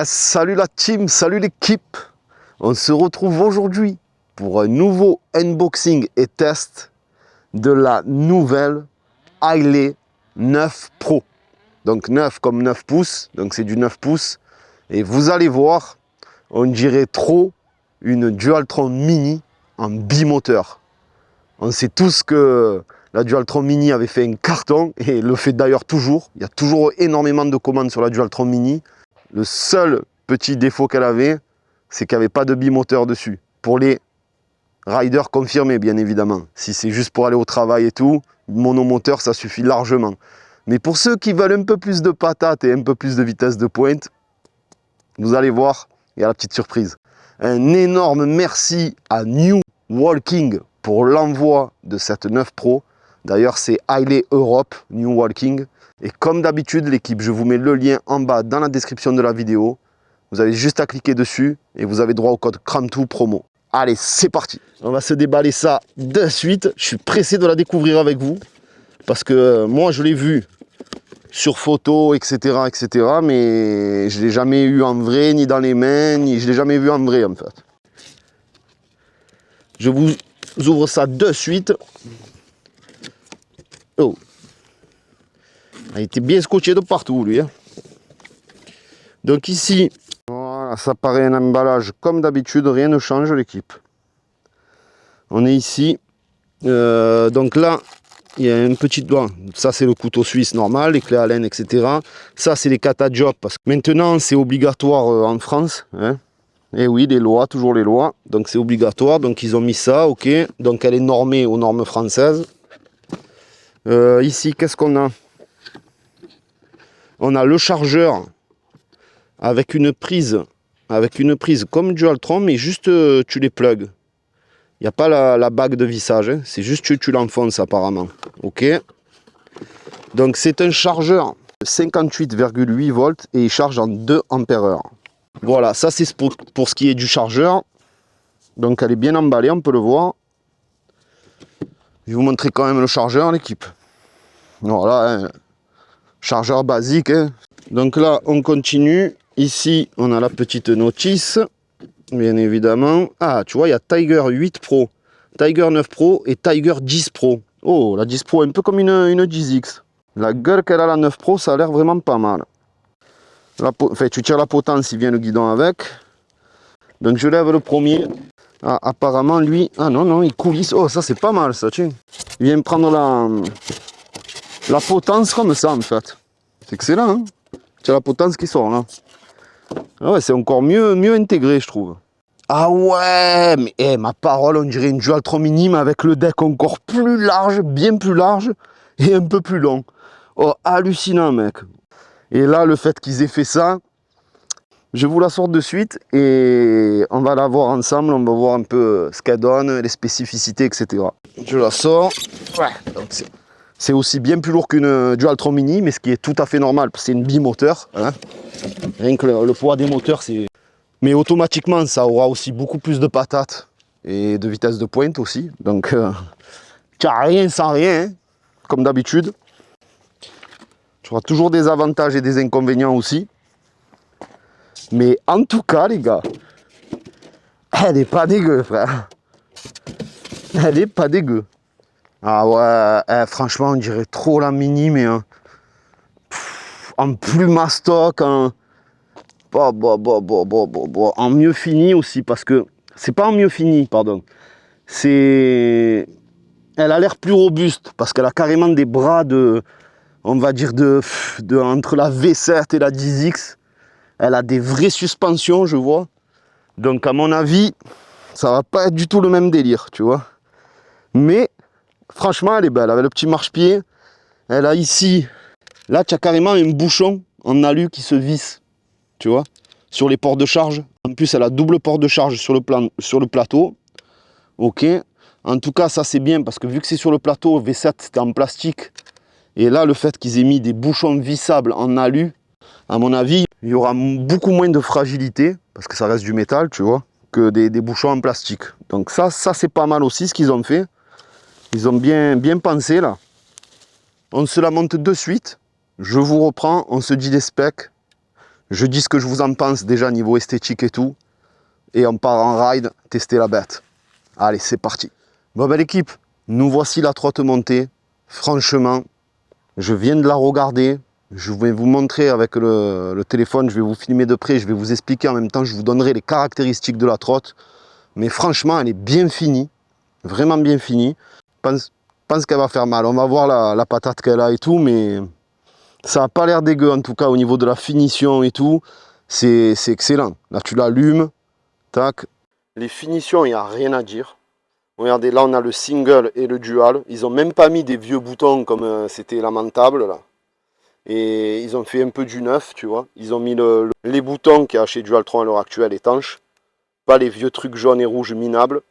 Salut la team, salut l'équipe. On se retrouve aujourd'hui pour un nouveau unboxing et test de la nouvelle Hailee 9 Pro. Donc 9 comme 9 pouces, donc c'est du 9 pouces. Et vous allez voir, on dirait trop une Dualtron Mini en bimoteur. On sait tous que la Dualtron Mini avait fait un carton et le fait d'ailleurs toujours. Il y a toujours énormément de commandes sur la Dualtron Mini. Le seul petit défaut qu'elle avait, c'est qu'il n'y avait pas de bimoteur dessus. Pour les riders confirmés, bien évidemment. Si c'est juste pour aller au travail et tout, monomoteur, ça suffit largement. Mais pour ceux qui veulent un peu plus de patates et un peu plus de vitesse de pointe, vous allez voir, il y a la petite surprise. Un énorme merci à New Walking pour l'envoi de cette 9 Pro. D'ailleurs, c'est Hailee Europe, New Walking. Et comme d'habitude, l'équipe, je vous mets le lien en bas dans la description de la vidéo. Vous avez juste à cliquer dessus et vous avez droit au code CRAMTOU promo. Allez, c'est parti. On va se déballer ça de suite. Je suis pressé de la découvrir avec vous. Parce que moi, je l'ai vu sur photo, etc., mais je ne l'ai jamais eu en vrai, ni dans les mains, ni je ne l'ai jamais vu en vrai, en fait. Je vous ouvre ça de suite. Oh. Il était bien scotché de partout, lui. Hein. Donc ici, voilà, ça paraît un emballage comme d'habitude, rien ne change, l'équipe. On est ici. Donc là, il y a une petite doigt. Ça, c'est le couteau suisse normal, les clés Allen, etc. Ça, c'est les kata job, parce que maintenant, c'est obligatoire en France. Hein. Et oui, les lois, toujours les lois. Donc c'est obligatoire. Donc ils ont mis ça, ok. Donc elle est normée aux normes françaises. Ici, qu'est-ce qu'on a? On a le chargeur avec une prise comme Dualtron, mais juste tu les plugs. Il n'y a pas la bague de vissage, hein. C'est juste tu l'enfonces apparemment. Ok. Donc c'est un chargeur de 58,8 volts et il charge en 2 ampères. Voilà, ça c'est pour ce qui est du chargeur. Donc elle est bien emballée, on peut le voir. Je vais vous montrer quand même le chargeur, l'équipe. Voilà, hein. Chargeur basique. Hein. Donc là, on continue. Ici, on a la petite notice, bien évidemment. Ah, tu vois, il y a Tiger 8 Pro, Tiger 9 Pro et Tiger 10 Pro. Oh, la 10 Pro, un peu comme une 10X. La gueule qu'elle a, la 9 Pro, ça a l'air vraiment pas mal. Enfin, tu tires la potence, il vient le guidon avec. Donc, je lève le premier. Ah, apparemment, lui... Ah non, non, il coulisse. Oh, ça, c'est pas mal, ça, tiens. Il vient prendre la potence comme ça, en fait. C'est excellent, hein. Tu as la potence qui sort, là. Ah ouais, c'est encore mieux intégré, je trouve. Ah ouais, mais ma parole, on dirait une Dualtron Mini, mais avec le deck encore plus large, bien plus large, et un peu plus long. Oh, hallucinant, mec. Et là, le fait qu'ils aient fait ça, je vous la sors de suite, et on va la voir ensemble, on va voir un peu ce qu'elle donne, les spécificités, etc. Je la sors. Ouais, donc c'est aussi bien plus lourd qu'une Dualtron Mini, mais ce qui est tout à fait normal, parce que c'est une bimoteur. Hein. Rien que le poids des moteurs, c'est... Mais automatiquement, ça aura aussi beaucoup plus de patates et de vitesse de pointe aussi. Donc, tu n'as rien sans rien, hein, comme d'habitude. Tu auras toujours des avantages et des inconvénients aussi. Mais en tout cas, les gars, elle n'est pas dégueu, frère. Elle n'est pas dégueu. Ah ouais, franchement, on dirait trop la Mini, mais en plus mastoc, en mieux fini aussi, parce que c'est pas en mieux fini, pardon. Elle a l'air plus robuste, parce qu'elle a carrément des bras de, on va dire, entre la V7 et la 10X. Elle a des vraies suspensions, je vois. Donc, à mon avis, ça va pas être du tout le même délire, tu vois. Mais, franchement, elle est belle. Avec le petit marchepied, elle a ici... Là, tu as carrément un bouchon en alu qui se visse, tu vois, sur les ports de charge. En plus, elle a double port de charge sur le plateau. Ok. En tout cas, ça, c'est bien parce que vu que c'est sur le plateau, V7, c'était en plastique. Et là, le fait qu'ils aient mis des bouchons vissables en alu, à mon avis, il y aura beaucoup moins de fragilité, parce que ça reste du métal, tu vois, que des bouchons en plastique. Donc ça c'est pas mal aussi ce qu'ils ont fait. Ils ont bien pensé, là. On se la monte de suite. Je vous reprends, on se dit les specs. Je dis ce que je vous en pense déjà niveau esthétique et tout. Et on part en ride, tester la bête. Allez, c'est parti. Bon ben l'équipe, nous voici la trotte montée. Franchement, je viens de la regarder. Je vais vous montrer avec le téléphone, je vais vous filmer de près, je vais vous expliquer en même temps, je vous donnerai les caractéristiques de la trotte. Mais franchement, elle est bien finie, vraiment bien finie. Je pense qu'elle va faire mal. On va voir la patate qu'elle a et tout, mais ça n'a pas l'air dégueu en tout cas au niveau de la finition et tout. C'est excellent. Là, tu l'allumes, tac. Les finitions, il n'y a rien à dire. Regardez, là, on a le single et le dual. Ils n'ont même pas mis des vieux boutons comme c'était lamentable, là. Et ils ont fait un peu du neuf, tu vois. Ils ont mis les boutons qu'il y a chez Dualtron à l'heure actuelle étanches. Pas les vieux trucs jaunes et rouges minables.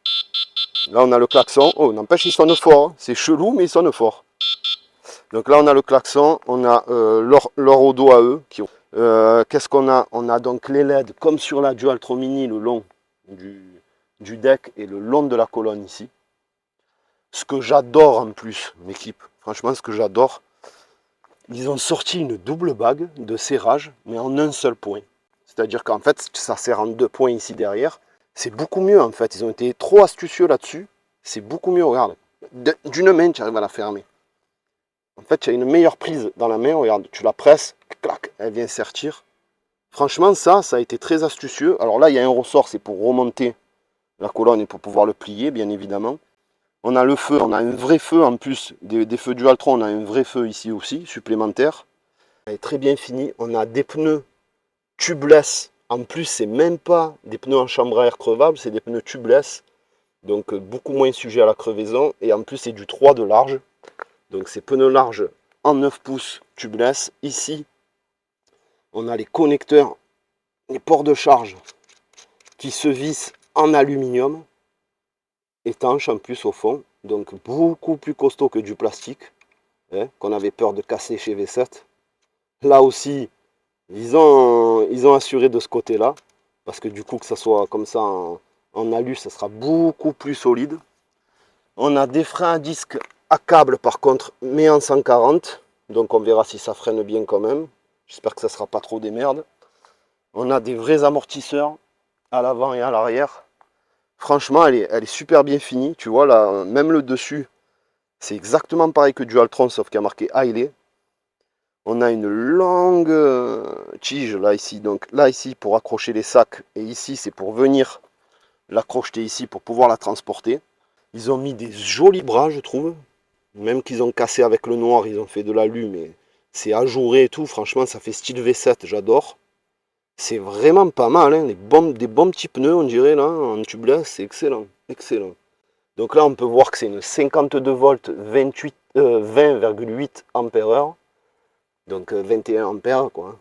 Là, on a le klaxon. Oh, n'empêche, il sonne fort. Hein. C'est chelou, mais il sonne fort. Donc là, on a le klaxon. On a leur odo à eux. Qu'est-ce qu'on a? On a donc les LED, comme sur la Dualtron Mini, le long du deck et le long de la colonne ici. Ce que j'adore en plus, l'équipe. Franchement, ce que j'adore. Ils ont sorti une double bague de serrage, mais en un seul point. C'est-à-dire qu'en fait, ça sert en 2 points ici derrière. C'est beaucoup mieux en fait. Ils ont été trop astucieux là-dessus. C'est beaucoup mieux, regarde. D'une main, tu arrives à la fermer. En fait, tu as une meilleure prise dans la main. Regarde, tu la presses, clac, elle vient sertir. Franchement, ça a été très astucieux. Alors là, il y a un ressort, c'est pour remonter la colonne et pour pouvoir le plier, bien évidemment. On a le feu, on a un vrai feu en plus des feux Dualtron, on a un vrai feu ici aussi, supplémentaire. Elle est très bien finie. On a des pneus tubeless. En plus, c'est même pas des pneus en chambre à air crevable, c'est des pneus tubeless. Donc beaucoup moins sujet à la crevaison. Et en plus, c'est du 3 de large. Donc c'est pneus larges en 9 pouces tubeless. Ici, on a les connecteurs, les ports de charge qui se vissent en aluminium. Étanche en plus au fond, donc beaucoup plus costaud que du plastique, hein, qu'on avait peur de casser chez V7. Là aussi, ils ont assuré de ce côté-là, parce que du coup que ça soit comme ça en alu, ça sera beaucoup plus solide. On a des freins à disque à câble par contre, mais en 140, donc on verra si ça freine bien quand même. J'espère que ça ne sera pas trop des merdes. On a des vrais amortisseurs à l'avant et à l'arrière. Franchement, elle est super bien finie. Tu vois, là, même le dessus, c'est exactement pareil que Dualtron, sauf qu'il y a marqué Hailey. On a une longue tige là, ici. Donc là, ici, pour accrocher les sacs. Et ici, c'est pour venir l'accrocher ici pour pouvoir la transporter. Ils ont mis des jolis bras, je trouve. Même qu'ils ont cassé avec le noir, ils ont fait de l'alu, mais c'est ajouré et tout. Franchement, ça fait style V7, j'adore. C'est vraiment pas mal, hein. Des bons petits pneus, on dirait, là, en tubeless, c'est excellent, excellent. Donc là, on peut voir que c'est une 52 volts 20,8 ampères-heure, donc 21 ampères, quoi.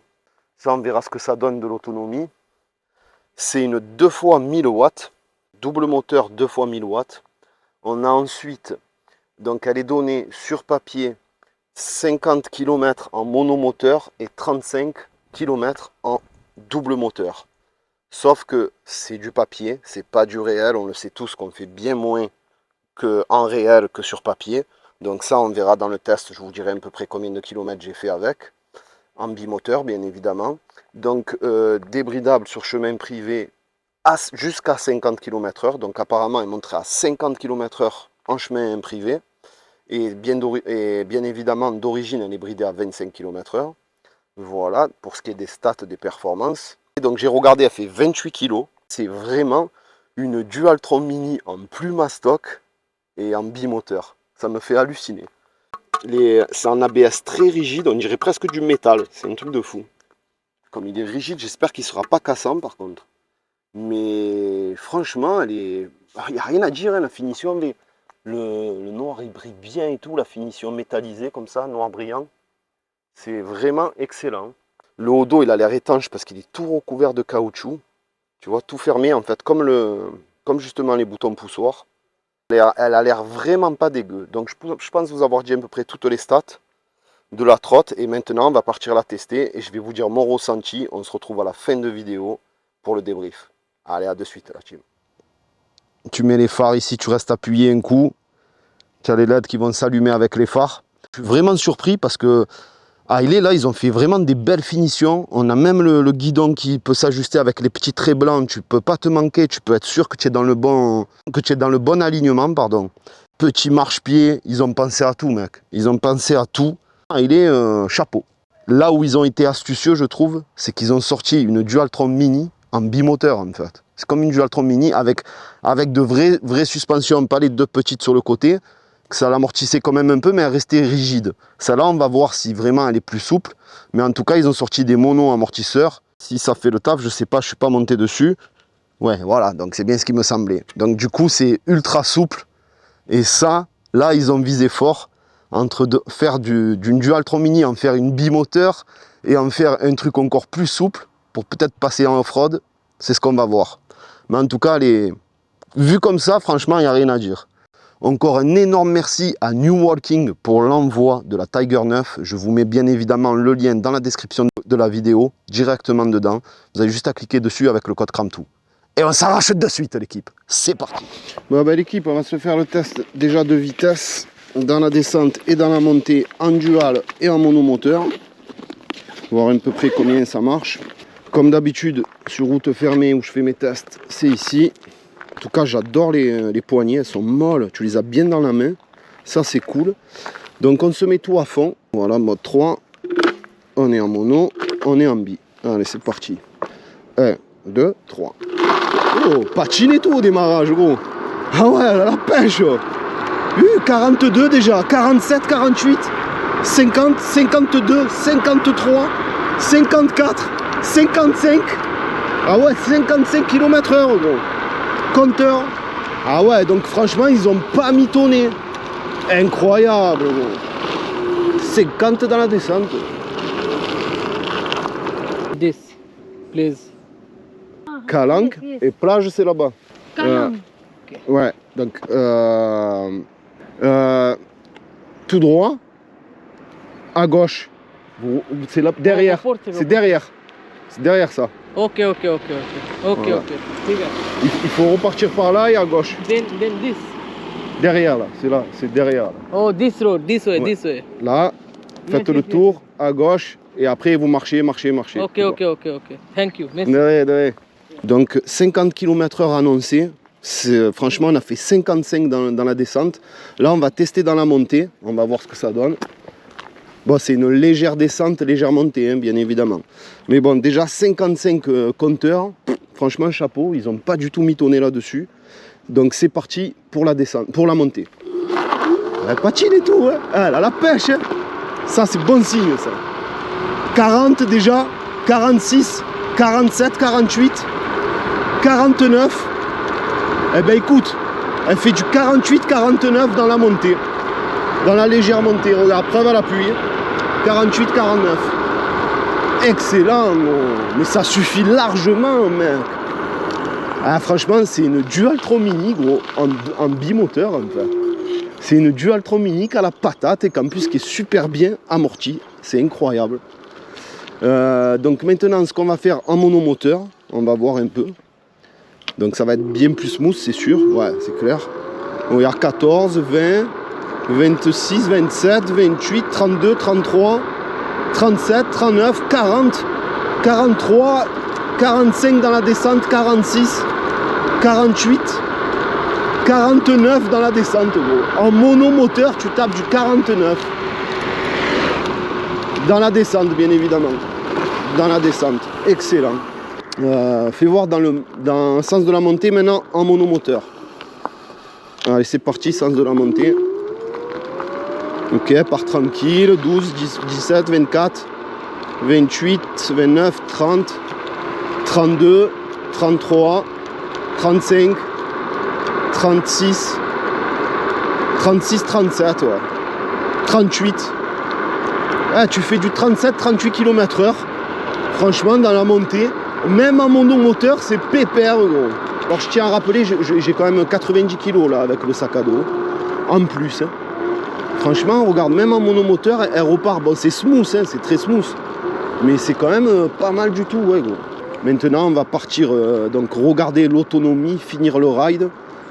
Ça, on verra ce que ça donne de l'autonomie. C'est une 2 fois 1000 watts, double moteur 2 fois 1000 watts. On a ensuite, donc elle est donnée sur papier 50 km en monomoteur et 35 km en double moteur. Sauf que c'est du papier, c'est pas du réel, on le sait tous qu'on fait bien moins en réel que sur papier. Donc ça on verra dans le test, je vous dirai à peu près combien de kilomètres j'ai fait avec. En bimoteur bien évidemment. Donc débridable sur chemin privé jusqu'à 50 km/h. Donc apparemment elle monterait à 50 km/h en chemin privé. Et bien évidemment d'origine elle est bridée à 25 km/h. Voilà, pour ce qui est des stats, des performances. Et donc j'ai regardé, elle fait 28 kg. C'est vraiment une Dualtron Mini en plus mastoc et en bimoteur. Ça me fait halluciner. C'est un ABS très rigide, on dirait presque du métal. C'est un truc de fou. Comme il est rigide, j'espère qu'il ne sera pas cassant par contre. Mais franchement, il n'y a rien à dire, hein, la finition. Le noir il brille bien et tout, la finition métallisée comme ça, noir brillant. C'est vraiment excellent. Le haut dos, il a l'air étanche parce qu'il est tout recouvert de caoutchouc. Tu vois, tout fermé en fait, comme justement les boutons poussoirs. Elle a l'air vraiment pas dégueu. Donc je pense vous avoir dit à peu près toutes les stats de la trotte. Et maintenant, on va partir la tester et je vais vous dire mon ressenti. On se retrouve à la fin de vidéo pour le débrief. Allez, à de suite la team. Tu mets les phares ici, tu restes appuyé un coup. Tu as les LED qui vont s'allumer avec les phares. Je suis vraiment surpris parce que Ah, il est là, ils ont fait vraiment des belles finitions. On a même le guidon qui peut s'ajuster avec les petits traits blancs. Tu peux pas te manquer, tu peux être sûr que tu es dans le bon alignement, pardon. Petit marchepied, ils ont pensé à tout, mec. Ils ont pensé à tout. Ah, il est chapeau. Là où ils ont été astucieux, je trouve, c'est qu'ils ont sorti une Dualtron Mini en bimoteur, en fait. C'est comme une Dualtron Mini avec de vraies suspensions, pas les deux petites sur le côté, que ça l'amortissait quand même un peu, mais elle restait rigide. Celle-là, on va voir si vraiment elle est plus souple. Mais en tout cas, ils ont sorti des monos amortisseurs. Si ça fait le taf, je sais pas, je suis pas monté dessus. Ouais, voilà, donc c'est bien ce qui me semblait. Donc du coup, c'est ultra souple. Et ça, là, ils ont visé fort. Entre faire d'une Dualtron Mini, en faire une bimoteur et en faire un truc encore plus souple pour peut-être passer en off-road, c'est ce qu'on va voir. Mais en tout cas, vu comme ça, franchement, il n'y a rien à dire. Encore un énorme merci à New Walking pour l'envoi de la Tiger 9. Je vous mets bien évidemment le lien dans la description de la vidéo, directement dedans. Vous avez juste à cliquer dessus avec le code CRAMTOO. Et on s'arrache de suite, l'équipe. C'est parti. Bon, ben, l'équipe, on va se faire le test déjà de vitesse dans la descente et dans la montée en dual et en monomoteur. Voir à peu près combien ça marche. Comme d'habitude, sur route fermée où je fais mes tests, c'est ici. En tout cas, j'adore les poignées, elles sont molles, tu les as bien dans la main. Ça, c'est cool. Donc, on se met tout à fond. Voilà, mode 3. On est en mono, on est en bi. Allez, c'est parti. 1, 2, 3. Oh, patine et tout au démarrage, gros. Ah ouais, la pêche. 42 déjà, 47, 48, 50, 52, 53, 54, 55. Ah ouais, 55 km/h, gros. Compteur. Ah ouais, donc franchement, ils ont pas mitonné. Incroyable, gros. 50 dans la descente. This, please. Calanque et plage, c'est là-bas. Calanque. Ouais, donc tout droit, à gauche. C'est là derrière. C'est derrière. C'est derrière ça. Ok. Voilà. Il faut repartir par là et à gauche. Then this. Derrière là, c'est là, c'est derrière. Là. Oh, this road, this way, Ouais. this way. Là, faites le tour à gauche et après vous marchez. Ok. Thank you. Merci. De rien. Donc 50 km/h annoncé. Franchement, on a fait 55 dans la descente. Là, on va tester dans la montée. On va voir ce que ça donne. Bon, c'est une légère descente, légère montée, hein, bien évidemment. Mais bon, déjà 55 compteurs. Franchement, chapeau. Ils n'ont pas du tout mitonné là-dessus. Donc, c'est parti pour la descente, pour la montée. Elle patine et tout. Hein. Elle a la pêche. Hein. Ça, c'est bon signe, ça. 40 déjà. 46, 47, 48, 49. Eh ben écoute, elle fait du 48-49 dans la montée. Dans la légère montée, regarde, preuve à l'appui. 48-49. Excellent, mais ça suffit largement, mec. Ah, franchement, c'est une Dualtron Mini, gros, en bimoteur, en fait. C'est une Dualtron Mini qui a la patate et qu'en plus qui est super bien amortie. C'est incroyable. Donc maintenant, ce qu'on va faire en monomoteur, on va voir un peu. Donc ça va être bien plus smooth, c'est sûr. Ouais, c'est clair. On regarde 14, 20, 26, 27, 28, 32, 33, 37, 39, 40, 43, 45 dans la descente, 46, 48, 49 dans la descente, gros. En monomoteur, tu tapes du 49. Dans la descente, bien évidemment. Dans la descente. Excellent. Fais voir dans le sens de la montée maintenant en monomoteur. Allez, c'est parti, sens de la montée. Ok, part tranquille. 12, 17, 24, 28, 29, 30, 32, 33, 35, 36, 36, 37, ouais. 38. Ah, tu fais du 37-38 km/h. Franchement, dans la montée, même en monomoteur, c'est pépère, gros. Alors, je tiens à rappeler, j'ai quand même 90 kg là avec le sac à dos. En plus. Hein. Franchement, regarde, même en monomoteur, elle repart. Bon, c'est smooth, hein, c'est très smooth. Mais c'est quand même pas mal du tout, ouais, gros. Maintenant, on va partir, donc regarder l'autonomie, finir le ride.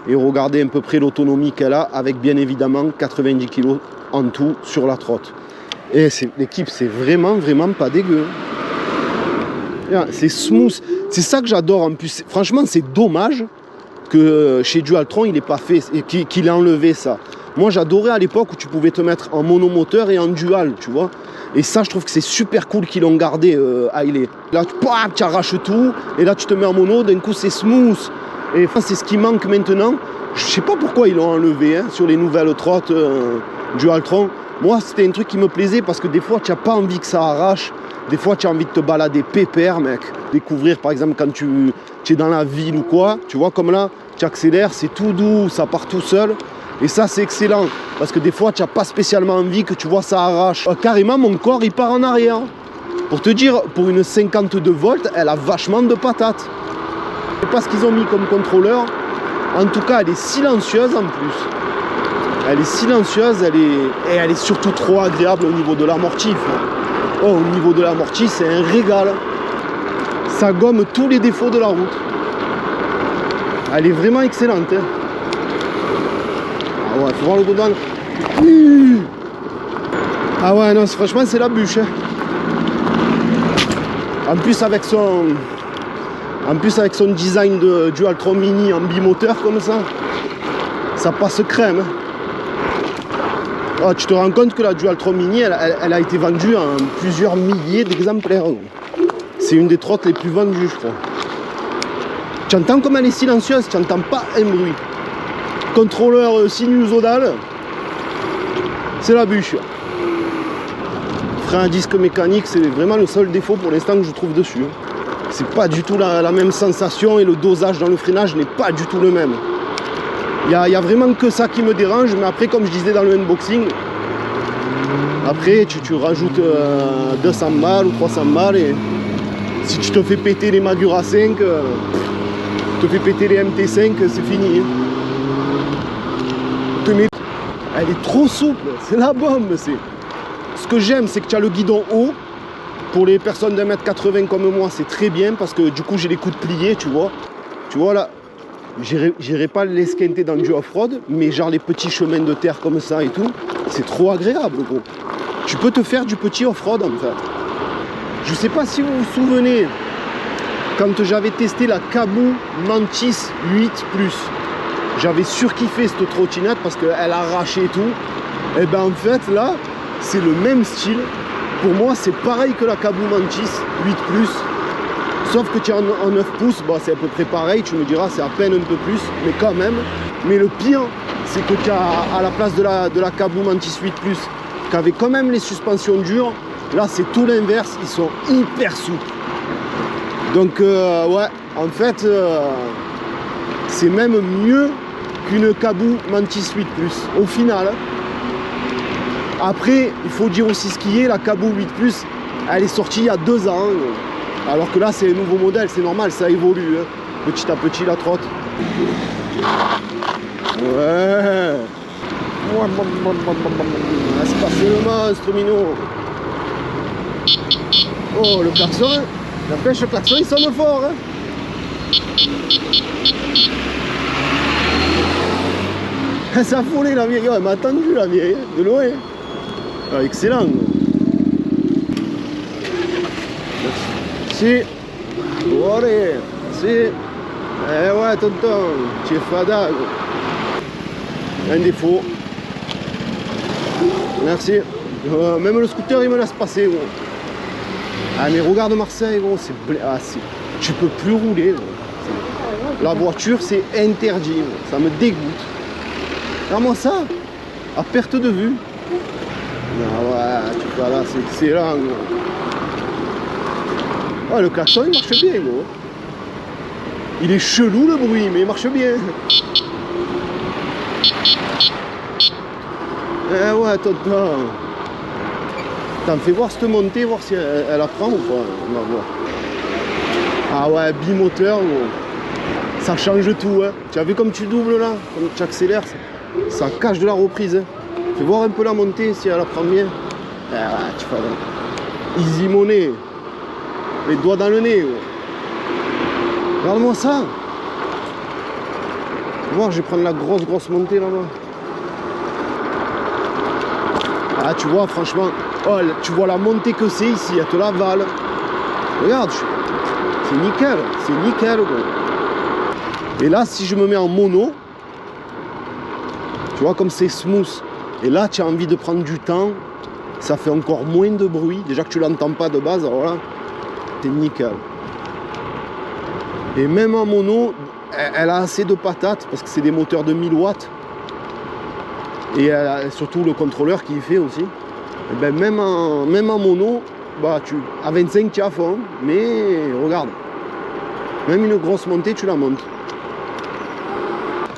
Et regarder à peu près l'autonomie qu'elle a avec bien évidemment 90 kg en tout sur la trotte. Et l'équipe, c'est vraiment pas dégueu. C'est smooth. C'est ça que j'adore en plus. Franchement, c'est dommage que chez Dualtron, il n'ait pas fait et qu'il ait enlevé ça. Moi, j'adorais à l'époque où tu pouvais te mettre en monomoteur et en dual, tu vois. Et ça, je trouve que c'est super cool qu'ils l'ont gardé, Hailey. Là, tu arraches tout, et là, tu te mets en mono, d'un coup, c'est smooth. Et enfin, c'est ce qui manque maintenant. Je sais pas pourquoi ils l'ont enlevé, hein, sur les nouvelles trottes Dualtron. Moi, c'était un truc qui me plaisait, parce que des fois, tu n'as pas envie que ça arrache. Des fois, tu as envie de te balader pépère, mec. Découvrir, par exemple, quand tu es dans la ville ou quoi, tu vois, comme là, tu accélères, c'est tout doux, ça part tout seul. Et ça, c'est excellent, parce que des fois, tu n'as pas spécialement envie que tu vois ça arrache. Carrément, mon corps, il part en arrière. Pour te dire, pour une 52 volts, elle a vachement de patates. Je sais pas ce qu'ils ont mis comme contrôleur. En tout cas, elle est silencieuse en plus. Elle est silencieuse, elle est surtout trop agréable au niveau de l'amorti. Oh, au niveau de l'amorti, c'est un régal. Ça gomme tous les défauts de la route. Elle est vraiment excellente. Hein. Ah ouais, faut voir le godon. Ah ouais, non, franchement, c'est la bûche. Hein. En plus, avec son design de Dualtron Mini en bimoteur comme ça passe crème. Oh, tu te rends compte que la Dualtron Mini, elle a été vendue en plusieurs milliers d'exemplaires. C'est une des trottes les plus vendues, je crois. Tu entends comme elle est silencieuse, tu n'entends pas un bruit. Contrôleur sinusodal, c'est la bûche. Frein à disque mécanique, c'est vraiment le seul défaut pour l'instant que je trouve dessus. C'est pas du tout la même sensation et le dosage dans le freinage n'est pas du tout le même. Il y a vraiment que ça qui me dérange, mais après, comme je disais dans le unboxing, après tu rajoutes 200 balles ou 300 balles et si tu te fais péter les Magura 5, te fais péter les MT5, c'est fini. Elle est trop souple, c'est la bombe. Ce que j'aime, c'est que tu as le guidon haut. Pour les personnes d'1m80 comme moi, c'est très bien parce que du coup j'ai les coudes pliés, tu vois. Tu vois là, j'irai pas l'esquinter dans du off-road, mais genre les petits chemins de terre comme ça et tout, c'est trop agréable, gros. Tu peux te faire du petit off-road en fait. Je sais pas si vous vous souvenez, quand j'avais testé la Caboo Mantis 8+, j'avais surkiffé cette trottinette parce qu'elle arrachait et tout. Et ben en fait là, c'est le même style. Pour moi, c'est pareil que la Caboo Mantis 8+, sauf que tu es en 9 pouces, bah, c'est à peu près pareil, tu me diras, c'est à peine un peu plus, mais quand même. Mais le pire, c'est que tu as, à la place de la Caboo Mantis 8+, qui avait quand même les suspensions dures, là, c'est tout l'inverse, ils sont hyper souples. Donc, ouais, en fait, c'est même mieux qu'une Caboo Mantis 8+, au final. Après, il faut dire aussi ce qui est, la Caboo 8+, elle est sortie il y a 2 ans. Alors que là, c'est un nouveau modèle, c'est normal, ça évolue. Hein. Petit à petit, la trotte. Ouais. Laisse passer le monstre, Mino. Oh, le klaxon. N'empêche, le klaxon, il sonne fort. Hein. Elle s'est affolée, la vieille. Elle m'a attendu, la vieille, de loin. Ah, excellent. Si. Allez. Si. Eh ouais, tonton. Tu es fada. Un défaut. Merci. Même le scooter, il me laisse passer, gros. Ah, mais regarde Marseille, gros. Tu peux plus rouler, gros. La voiture, c'est interdit, gros. Ça me dégoûte. Regarde-moi ça. À perte de vue. Ah ouais, tu vois là, c'est excellent, gros. Ah, le klaxon, il marche bien, gros. Il est chelou, le bruit, mais il marche bien. Eh ouais, tonton. T'en fais voir cette montée, voir si elle apprend ou pas. On va voir. Ah ouais, bimoteur, gros. Ça change tout, hein. Tu as vu comme tu doubles là, comme tu accélères, ça cache de la reprise. Hein. Fais voir un peu la montée si elle apprend bien. Ah ouais, tu fais easy money. Les doigts dans le nez. Ouais. Regarde-moi ça. Voir, je vais prendre la grosse montée là-bas. Ah, tu vois, franchement, Oh, tu vois la montée que c'est ici, elle te la vale. Regarde, c'est nickel gros. Et là, si je me mets en mono, tu vois comme c'est smooth. Et là, tu as envie de prendre du temps, ça fait encore moins de bruit. Déjà que tu l'entends pas de base, alors là, c'est nickel. Et même en mono, elle a assez de patates parce que c'est des moteurs de 1000 watts. Et elle a surtout le contrôleur qui y fait aussi. Et ben même en mono, bah à 25 tu es à fond, mais regarde, même une grosse montée tu la montes.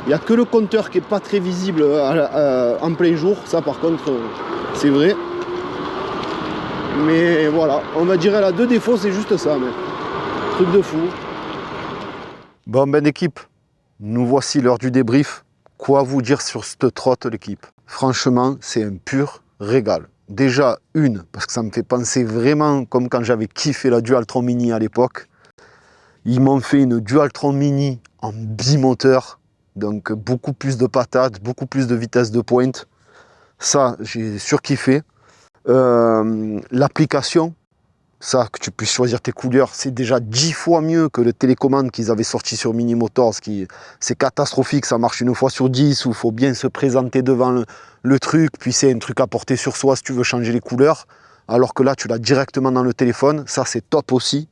Il n'y a que le compteur qui n'est pas très visible en plein jour, ça par contre c'est vrai. Mais voilà, on va dire elle a deux défauts, c'est juste ça, mais truc de fou. Bon ben l'équipe, nous voici l'heure du débrief. Quoi vous dire sur cette trotte l'équipe? Franchement, c'est un pur régal. Déjà parce que ça me fait penser vraiment comme quand j'avais kiffé la Dualtron Mini à l'époque. Ils m'ont fait une Dualtron Mini en bimoteur, donc beaucoup plus de patates, beaucoup plus de vitesse de pointe. Ça, j'ai surkiffé. L'application, ça, que tu puisses choisir tes couleurs, c'est déjà 10 fois mieux que le télécommande qu'ils avaient sorti sur Mini Motors. C'est catastrophique, ça marche une fois sur 10, où il faut bien se présenter devant le truc, puis c'est un truc à porter sur soi si tu veux changer les couleurs. Alors que là, tu l'as directement dans le téléphone, ça c'est top aussi.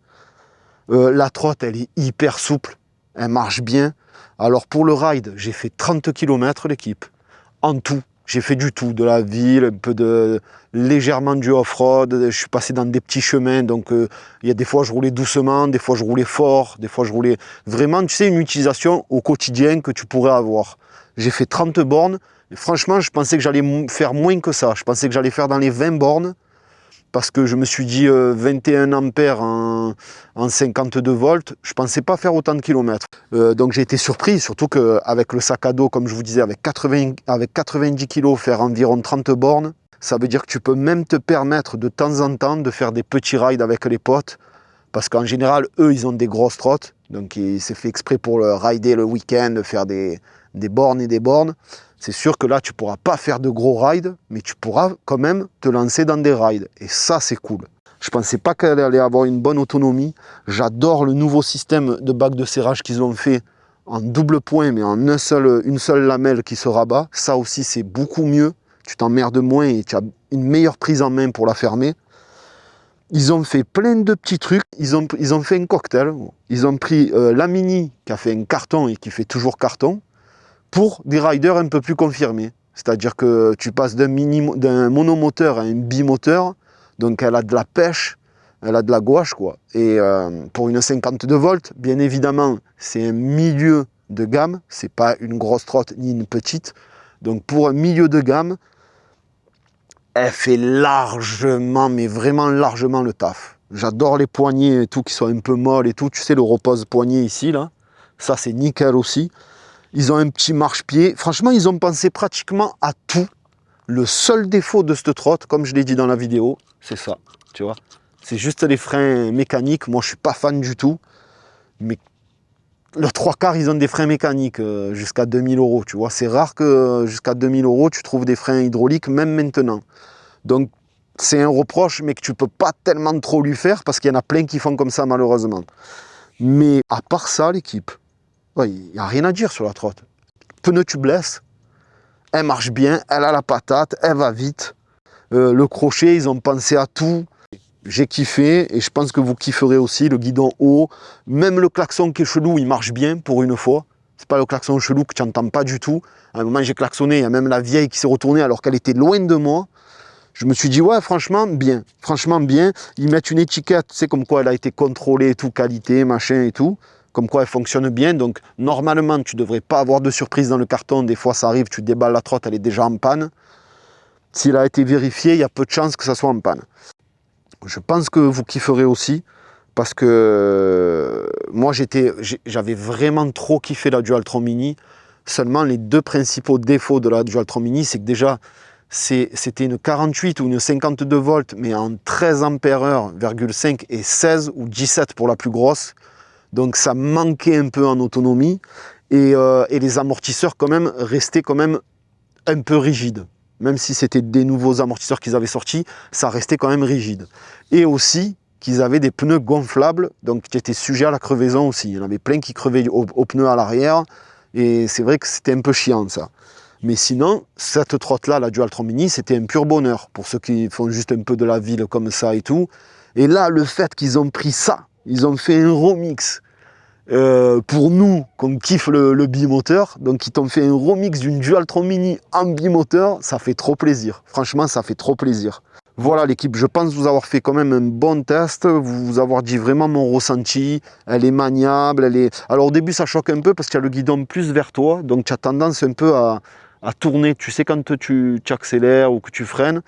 La trotte, elle est hyper souple, elle marche bien. Alors pour le ride, j'ai fait 30 km l'équipe, en tout. J'ai fait du tout, de la ville, un peu légèrement du off-road, je suis passé dans des petits chemins, donc il y a des fois je roulais doucement, des fois je roulais fort, des fois je roulais... Vraiment, tu sais, une utilisation au quotidien que tu pourrais avoir. J'ai fait 30 bornes, et franchement, je pensais que j'allais faire moins que ça. Je pensais que j'allais faire dans les 20 bornes, parce que je me suis dit 21 ampères en 52 volts, je ne pensais pas faire autant de kilomètres. Donc j'ai été surpris, surtout qu'avec le sac à dos, comme je vous disais, avec 90 kg, faire environ 30 bornes, ça veut dire que tu peux même te permettre de temps en temps de faire des petits rides avec les potes, parce qu'en général, eux, ils ont des grosses trottes, donc c'est fait exprès pour le rider le week-end, faire des bornes et des bornes. C'est sûr que là, tu ne pourras pas faire de gros rides, mais tu pourras quand même te lancer dans des rides. Et ça, c'est cool. Je ne pensais pas qu'elle allait avoir une bonne autonomie. J'adore le nouveau système de bac de serrage qu'ils ont fait en double point, mais en une seule lamelle qui se rabat. Ça aussi, c'est beaucoup mieux. Tu t'emmerdes moins et tu as une meilleure prise en main pour la fermer. Ils ont fait plein de petits trucs. Ils ont fait un cocktail. Ils ont pris la Mini qui a fait un carton et qui fait toujours carton, pour des riders un peu plus confirmés. C'est-à-dire que tu passes d'un monomoteur à un bimoteur, donc elle a de la pêche, elle a de la gouache, quoi. Et pour une 52 volts, bien évidemment, c'est un milieu de gamme, c'est pas une grosse trotte ni une petite. Donc pour un milieu de gamme, elle fait largement, mais vraiment largement le taf. J'adore les poignées et tout, qui sont un peu molles et tout. Tu sais, le repose-poignet ici, là, ça c'est nickel aussi. Ils ont un petit marche-pied. Franchement, ils ont pensé pratiquement à tout. Le seul défaut de cette trotte, comme je l'ai dit dans la vidéo, c'est ça, tu vois. C'est juste les freins mécaniques. Moi, je ne suis pas fan du tout. Mais le 3/4, ils ont des freins mécaniques jusqu'à 2000 €, tu vois. C'est rare que jusqu'à 2000 € tu trouves des freins hydrauliques, même maintenant. Donc, c'est un reproche, mais que tu ne peux pas tellement trop lui faire, parce qu'il y en a plein qui font comme ça, malheureusement. Mais à part ça, l'équipe, il n'y a rien à dire sur la trotte. Pneu tubeless, elle marche bien, elle a la patate, elle va vite. Le crochet, ils ont pensé à tout. J'ai kiffé et je pense que vous kifferez aussi. Le guidon haut, même le klaxon qui est chelou, il marche bien pour une fois. C'est pas le klaxon chelou que tu n'entends pas du tout. À un moment, j'ai klaxonné, il y a même la vieille qui s'est retournée alors qu'elle était loin de moi. Je me suis dit, ouais, franchement, bien. Franchement, bien. Ils mettent une étiquette, tu sais, comme quoi elle a été contrôlée et tout, qualité, machin et tout. Comme quoi elle fonctionne bien, donc normalement tu ne devrais pas avoir de surprise dans le carton. Des fois ça arrive, tu déballes la trotte, elle est déjà en panne. S'il a été vérifié, il y a peu de chances que ça soit en panne. Je pense que vous kifferez aussi, parce que moi j'avais vraiment trop kiffé la Dualtron Mini. Seulement les deux principaux défauts de la Dualtron Mini, c'est que déjà c'était une 48 ou une 52 volts, mais en 13 ampères, 5 et 16 ou 17 pour la plus grosse. Donc ça manquait un peu en autonomie et les amortisseurs quand même restaient quand même un peu rigides. même si c'était des nouveaux amortisseurs qu'ils avaient sortis, ça restait quand même rigide. Et aussi qu'ils avaient des pneus gonflables, donc qui étaient sujets à la crevaison aussi. Il y en avait plein qui crevaient aux pneus à l'arrière, et c'est vrai que c'était un peu chiant ça. Mais sinon, cette trotte-là, la Dualtron Mini, c'était un pur bonheur pour ceux qui font juste un peu de la ville comme ça et tout. Et là, le fait qu'ils ont pris ça, ils ont fait un remix pour nous, qu'on kiffe le bimoteur. Donc, ils t'ont fait un remix d'une Dualtron Mini en bimoteur. Ça fait trop plaisir. Franchement, ça fait trop plaisir. Voilà l'équipe, je pense vous avoir fait quand même un bon test, vous avoir dit vraiment mon ressenti. Elle est maniable, elle est... Alors au début, ça choque un peu parce qu'il y a le guidon plus vers toi. Donc, tu as tendance un peu à tourner, tu sais, quand tu accélères ou que tu freines,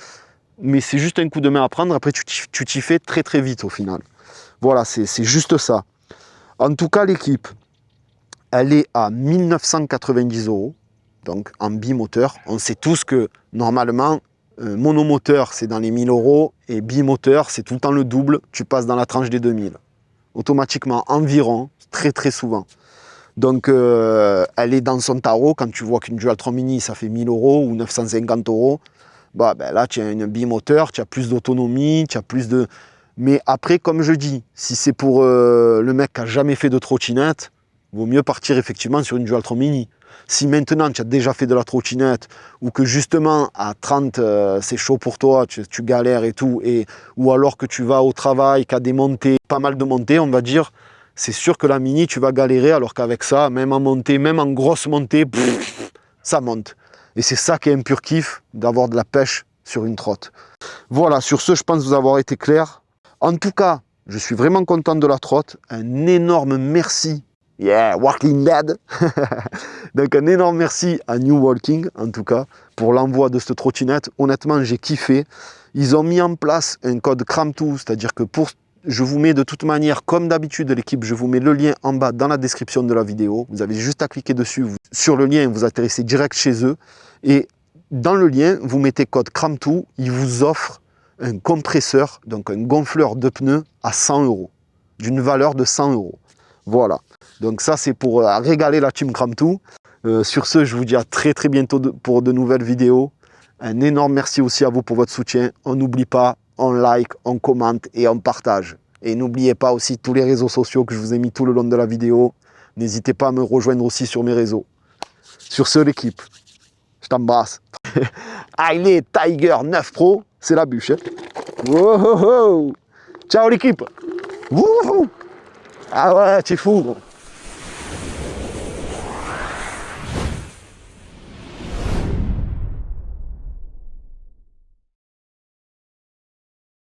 mais c'est juste un coup de main à prendre, après tu t'y fais très très vite au final. Voilà, c'est juste ça. En tout cas, l'équipe, elle est à 1990 €, donc en bimoteur. On sait tous que normalement, monomoteur c'est dans les 1000 € et bimoteur c'est tout le temps le double, tu passes dans la tranche des 2000. Automatiquement, environ, très très souvent. Donc, elle est dans son tarot. Quand tu vois qu'une Dualtron Mini, ça fait 1000 € ou 950 €, bah, ben là, tu as une bimoteur, tu as plus d'autonomie, tu as plus de... Mais après, comme je dis, si c'est pour le mec qui n'a jamais fait de trottinette, vaut mieux partir effectivement sur une Dualtron Mini. Si maintenant, tu as déjà fait de la trottinette ou que justement, à 30, c'est chaud pour toi, tu galères et tout, ou alors que tu vas au travail, qui a des montées, pas mal de montées, on va dire, c'est sûr que la Mini, tu vas galérer, alors qu'avec ça, même en montée, même en grosse montée, ça monte. Et c'est ça qui est un pur kiff, d'avoir de la pêche sur une trotte. Voilà, sur ce, je pense vous avoir été clair. En tout cas, je suis vraiment content de la trotte. Un énorme merci. Yeah, Walking Dead. Donc un énorme merci à New Walking, en tout cas, pour l'envoi de cette trottinette. Honnêtement, j'ai kiffé. Ils ont mis en place un code CRAMTOO, c'est-à-dire que je vous mets de toute manière, comme d'habitude l'équipe, je vous mets le lien en bas dans la description de la vidéo. Vous avez juste à cliquer dessus. Sur le lien, vous atterrissez direct chez eux. Et dans le lien, vous mettez code CRAMTOO. Ils vous offrent un compresseur, donc un gonfleur de pneus à 100 €, d'une valeur de 100 €. Voilà. Donc ça, c'est pour régaler la team CRAMTOO. Sur ce, je vous dis à très très bientôt pour de nouvelles vidéos. Un énorme merci aussi à vous pour votre soutien. On n'oublie pas, on like, on commente et on partage. Et n'oubliez pas aussi tous les réseaux sociaux que je vous ai mis tout le long de la vidéo. N'hésitez pas à me rejoindre aussi sur mes réseaux. Sur ce, l'équipe, je t'embrasse. Allez, Tiger 9 Pro, c'est la bûche. Hein. Wow, ciao l'équipe. Ah ouais, t'es fou.